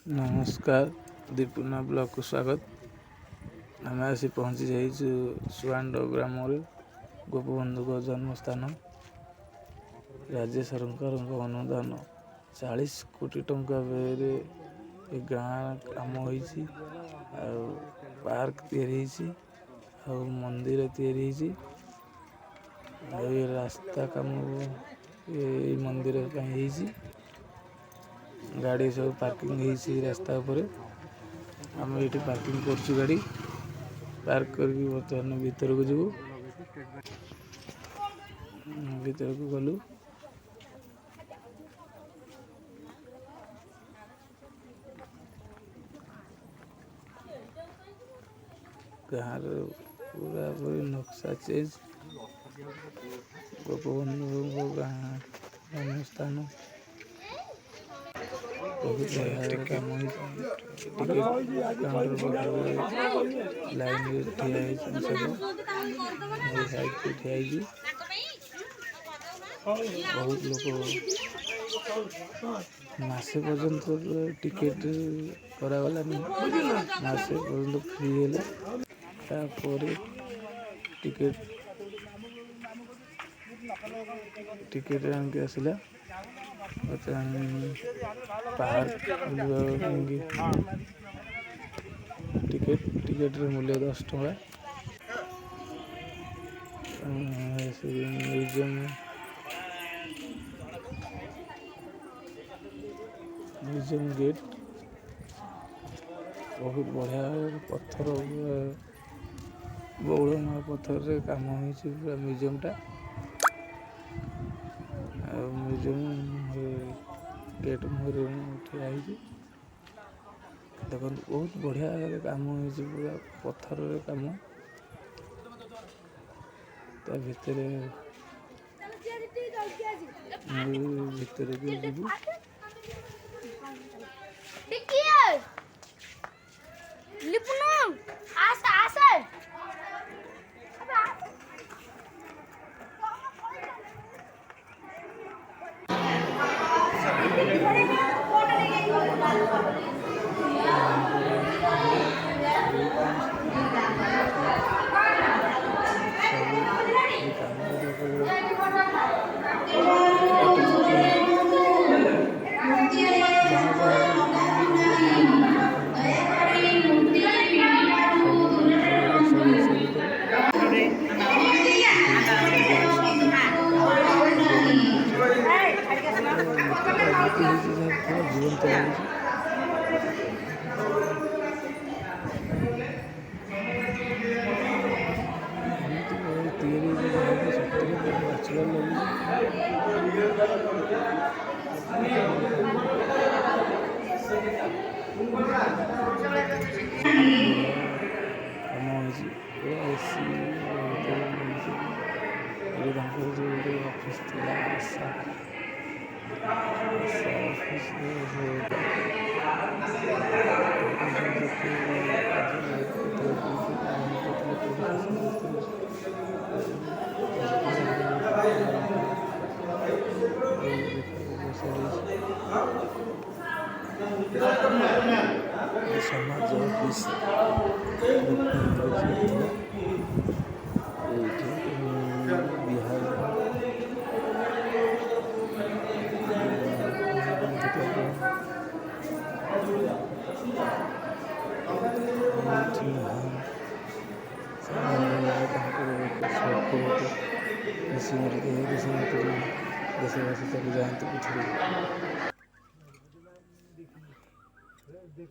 नमस्कार दीपुना ब्लॉक को स्वागत। आम आसी पहुँची जाइछु सुआंड ग्राम गोपबंधु जन्म स्थान। राज्य सरकार अनुदान 40 कोटी टंका बेरे गाँ कम होइछि। पार्क तैयारी मंदिर तैयारी रास्ता कम मंदिर गाड़ी सब पार्किंग रास्ता उपरे आम ये पार्किंग कर गाड़ी पार्क करके बर्तमान भीतर को जीवु। भीतर को गलु गाँव पूरा पूरी नक्शा चेंज। गोपबंधु गाँ जन्म स्थान बहुत बढ़िया काम लाइन ठिया बहुत लोग मासे पर्यंत टिकेट करागलानी मासे पर्यंत फ्री है। टिकेट आनिक आसला पार्क टिकेट मूल्य 10 टଙ୍କା। म्यूजियम गेट बहुत बढ़िया पत्थर बौड़मा पत्थर रे काम होइछि पूरा म्यूजियम टा। म्यूजियम गेट मुहरे ठिया देखो बहुत बढ़िया काम होइछि पूरा पत्थर रे काम। ता भितर भी जीवु। जीवंत ऑफिस समाज ऑफिस बिहार देशवासी चली जाए तो कुछ